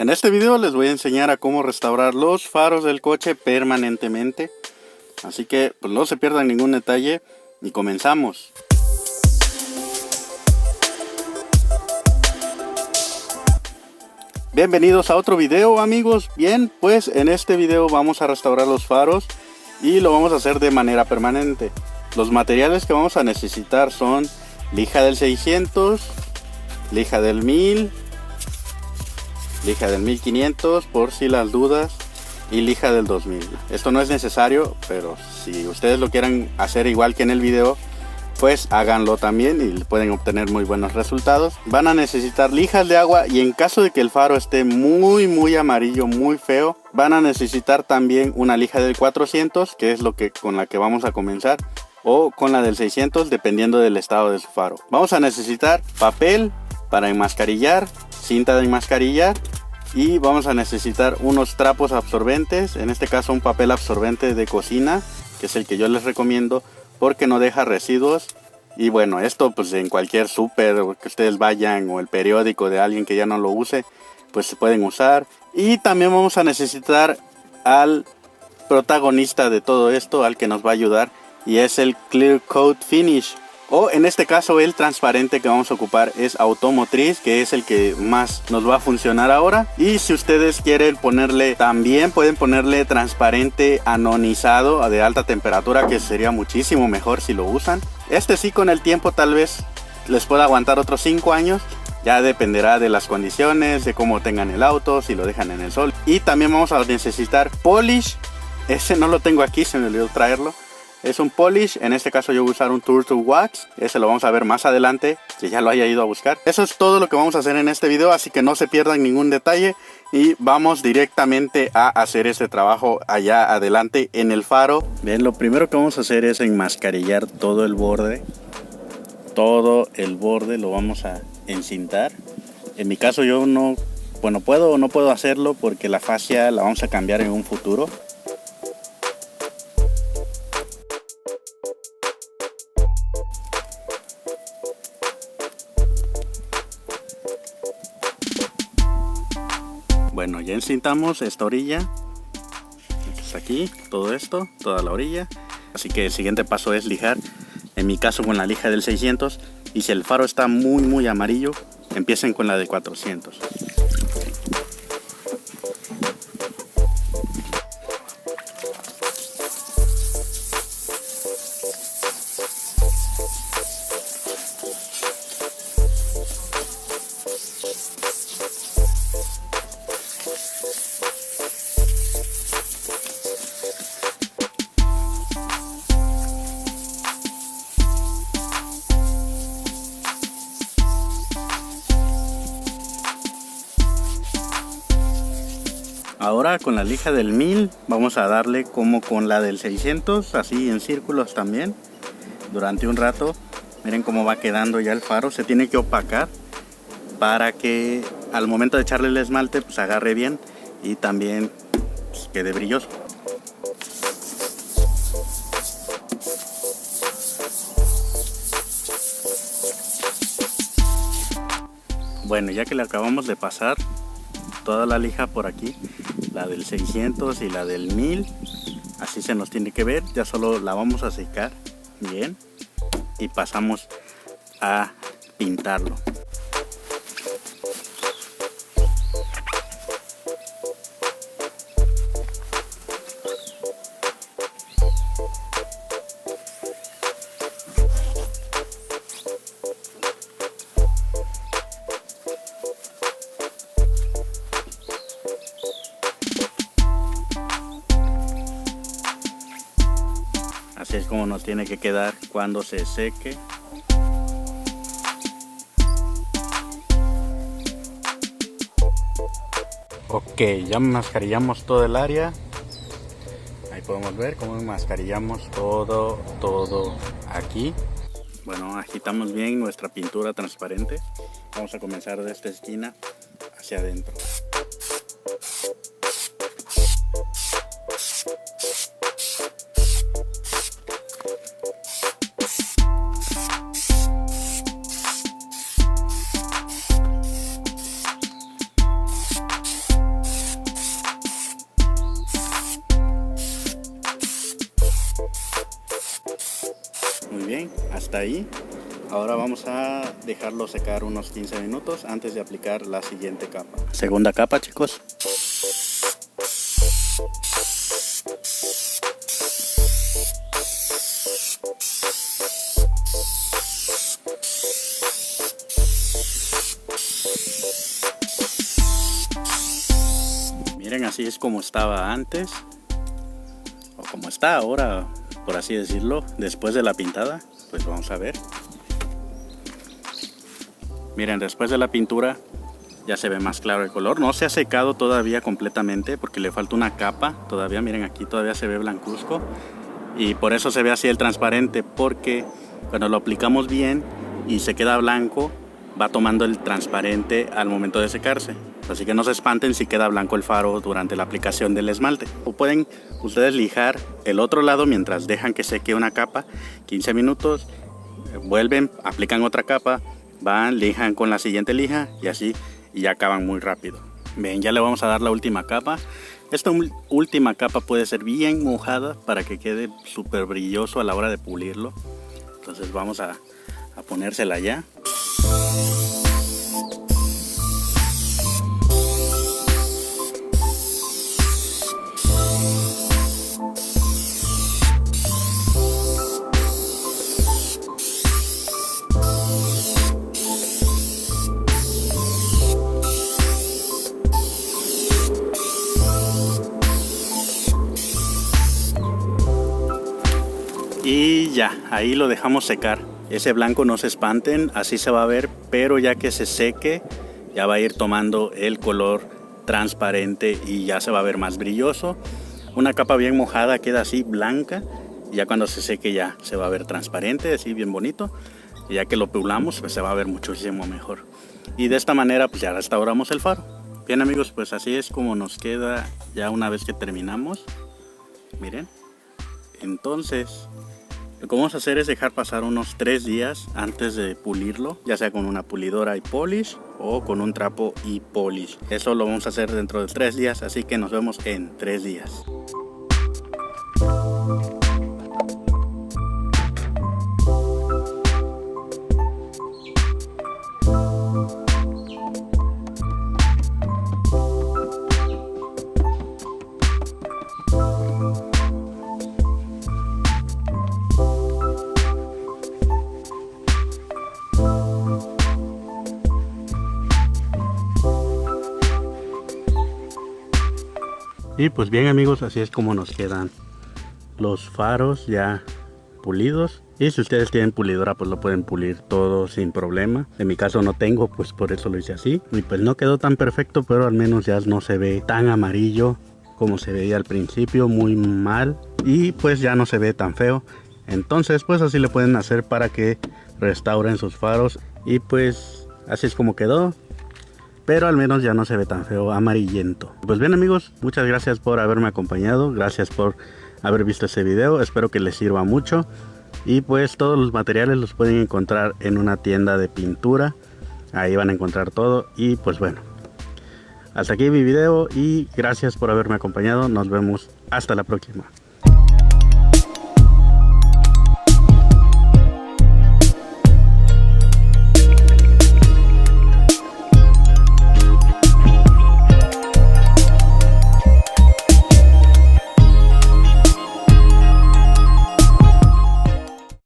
En este video les voy a enseñar a cómo restaurar los faros del coche permanentemente. Así que pues no se pierdan ningún detalle y comenzamos. Bienvenidos a otro video, amigos. Bien, pues en este video vamos a restaurar los faros y lo vamos a hacer de manera permanente. Los materiales que vamos a necesitar son lija del 600, lija del 1000, lija del 1500 por si las dudas y lija del 2000. Esto no es necesario, pero si ustedes lo quieren hacer igual que en el video, pues háganlo también y pueden obtener muy buenos resultados. Van a necesitar lijas de agua y en caso de que el faro esté muy amarillo, muy feo, van a necesitar también una lija del 400, que es con la que vamos a comenzar, o con la del 600 dependiendo del estado de su faro. Vamos a necesitar papel para enmascarillar, cinta de enmascarillar y vamos a necesitar unos trapos absorbentes, en este caso un papel absorbente de cocina, que es el que yo les recomiendo porque no deja residuos. Y bueno, esto pues en cualquier súper que ustedes vayan o el periódico de alguien que ya no lo use, pues se pueden usar. Y también vamos a necesitar al protagonista de todo esto, al que nos va a ayudar, y es el Clear Coat Finish, o en este caso el transparente que vamos a ocupar es automotriz, que es el que más nos va a funcionar ahora. Y si ustedes quieren ponerle, también pueden ponerle transparente anodizado de alta temperatura, que sería muchísimo mejor si lo usan. Este sí, con el tiempo tal vez les pueda aguantar otros 5 años. Ya dependerá de las condiciones, de cómo tengan el auto, si lo dejan en el sol. Y también vamos a necesitar polish. Ese no lo tengo aquí, se me olvidó traerlo. Es un polish, en este caso yo voy a usar un Turtle Wax. Ese lo vamos a ver más adelante, si ya lo haya ido a buscar. Eso es todo lo que vamos a hacer en este video, así que no se pierdan ningún detalle. Y vamos directamente a hacer este trabajo allá adelante en el faro. Bien, lo primero que vamos a hacer es enmascarillar todo el borde. Todo el borde lo vamos a encintar. En mi caso yo no puedo o no puedo hacerlo porque la fascia la vamos a cambiar en un futuro. Bueno, ya encintamos esta orilla, pues aquí, todo esto, toda la orilla. Así que el siguiente paso es lijar, en mi caso con la lija del 600. Y si el faro está muy amarillo, empiecen con la de 400. Ahora con la lija del 1000 vamos a darle como con la del 600, así en círculos también, durante un rato. Miren cómo va quedando ya el faro, se tiene que opacar para que al momento de echarle el esmalte pues agarre bien y también pues, quede brilloso. Bueno, ya que le acabamos de pasar toda la lija por aquí, la del 600 y la del 1000, así se nos tiene que ver. Ya solo la vamos a secar bien y pasamos a pintarlo. Así es como nos tiene que quedar cuando se seque. Ok, ya mascarillamos todo el área. Ahí podemos ver cómo mascarillamos todo aquí. Bueno, agitamos bien nuestra pintura transparente. Vamos a comenzar de esta esquina hacia adentro. hasta ahí. Ahora vamos a dejarlo secar unos 15 minutos antes de aplicar la siguiente capa. Segunda capa, chicos. Miren, así es como estaba antes, o como está ahora, por así decirlo, después de la pintada. Pues vamos a ver. Miren, después de la pintura ya se ve más claro el color. No se ha secado todavía completamente porque le falta una capa todavía. Miren, aquí todavía se ve blancuzco y por eso se ve así el transparente, porque cuando lo aplicamos bien y se queda blanco, va tomando el transparente al momento de secarse. Así que no se espanten si queda blanco el faro durante la aplicación del esmalte. O pueden ustedes lijar el otro lado mientras dejan que seque una capa 15 minutos, vuelven, aplican otra capa, van, lijan con la siguiente lija y así, y ya acaban muy rápido. Ven, ya le vamos a dar la última capa. Esta última capa puede ser bien mojada para que quede súper brilloso a la hora de pulirlo. Entonces vamos a ponérsela ya. Y ya, ahí lo dejamos secar. Ese blanco no se espanten, así se va a ver, pero ya que se seque, ya va a ir tomando el color transparente y ya se va a ver más brilloso. Una capa bien mojada queda así blanca, y ya cuando se seque ya se va a ver transparente, así bien bonito. Y ya que lo pulamos, pues se va a ver muchísimo mejor. Y de esta manera pues ya restauramos el faro. Bien amigos, pues así es como nos queda ya una vez que terminamos. Miren. Entonces, lo que vamos a hacer es dejar pasar unos 3 días antes de pulirlo, ya sea con una pulidora y polish o con un trapo y polish. Eso lo vamos a hacer dentro de 3 días, así que nos vemos en 3 días. Y pues bien amigos, así es como nos quedan los faros ya pulidos. Y si ustedes tienen pulidora pues lo pueden pulir todo sin problema. En mi caso no tengo, pues por eso lo hice así. Y pues no quedó tan perfecto, pero al menos ya no se ve tan amarillo como se veía al principio, muy mal. Y pues ya no se ve tan feo. Entonces pues así le pueden hacer para que restauren sus faros. Y pues así es como quedó. Pero al menos ya no se ve tan feo, amarillento. Pues bien amigos, muchas gracias por haberme acompañado. Gracias por haber visto este video. Espero que les sirva mucho. Y pues todos los materiales los pueden encontrar en una tienda de pintura. Ahí van a encontrar todo. Y pues bueno, hasta aquí mi video y gracias por haberme acompañado. Nos vemos hasta la próxima.